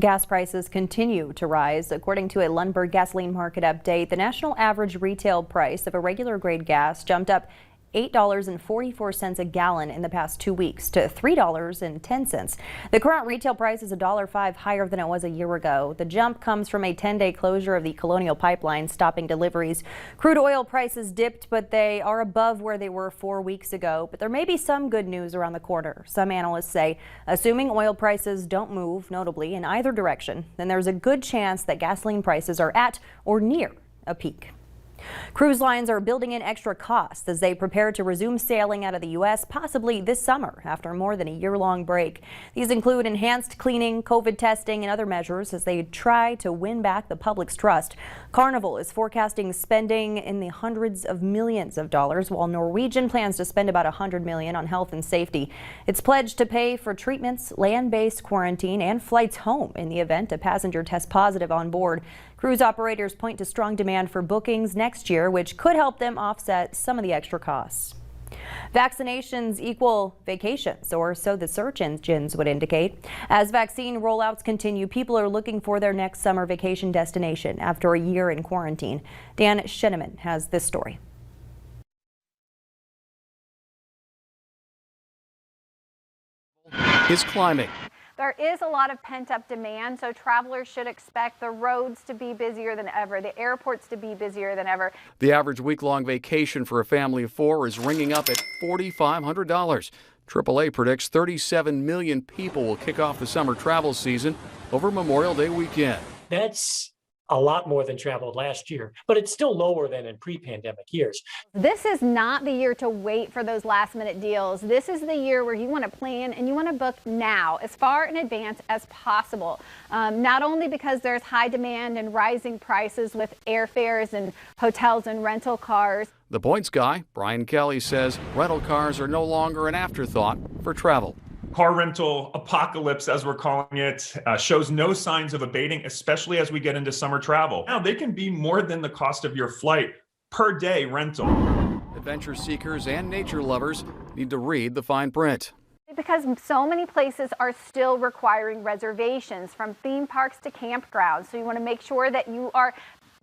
Gas prices continue to rise. According to a Lundberg gasoline market update, the national average retail price of a regular grade gas jumped up $8.44 a gallon in the past 2 weeks to $3.10. The current retail price is $1.05 higher than it was a year ago. The jump comes from a 10-day closure of the Colonial Pipeline, stopping deliveries. Crude oil prices dipped, but they are above where they were 4 weeks ago. But there may be some good news around the corner. Some analysts say, assuming oil prices don't move notably in either direction, then there's a good chance that gasoline prices are at or near a peak. Cruise lines are building in extra costs as they prepare to resume sailing out of the U.S. possibly this summer after more than a year-long break. These include enhanced cleaning, COVID testing, and other measures as they try to win back the public's trust. Carnival is forecasting spending in the hundreds of millions of dollars, while Norwegian plans to spend about $100 million on health and safety. It's pledged to pay for treatments, land-based quarantine, and flights home in the event a passenger tests positive on board. Cruise operators point to strong demand for bookings next year, which could help them offset some of the extra costs. Vaccinations equal vacations, or so the search engines would indicate. As vaccine rollouts continue, people are looking for their next summer vacation destination after a year in quarantine. Dan Scheneman has this story. Is climbing. There is a lot of pent-up demand, so travelers should expect the roads to be busier than ever, the airports to be busier than ever. The average week-long vacation for a family of four is ringing up at $4,500. AAA predicts 37 million people will kick off the summer travel season over Memorial Day weekend. That's a lot more than traveled last year, but it's still lower than in pre-pandemic years. This is not the year to wait for those last-minute deals. This is the year where you want to plan and you want to book now, as far in advance as possible. Not only because there's high demand and rising prices with airfares and hotels and rental cars. The Points guy, Brian Kelly, says rental cars are no longer an afterthought for travel. Car rental apocalypse, as we're calling it, shows no signs of abating, especially as we get into summer travel. Now, they can be more than the cost of your flight per day rental. Adventure seekers and nature lovers need to read the fine print. Because so many places are still requiring reservations, from theme parks to campgrounds. So you want to make sure that you are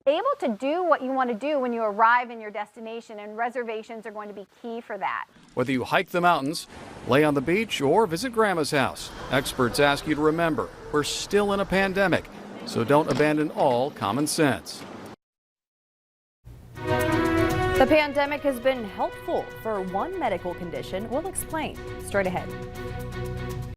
able to do what you want to do when you arrive in your destination, and reservations are going to be key for that. Whether you hike the mountains, lay on the beach, or visit Grandma's house, experts ask you to remember we're still in a pandemic, so don't abandon all common sense. The pandemic has been helpful for one medical condition. We'll explain straight ahead.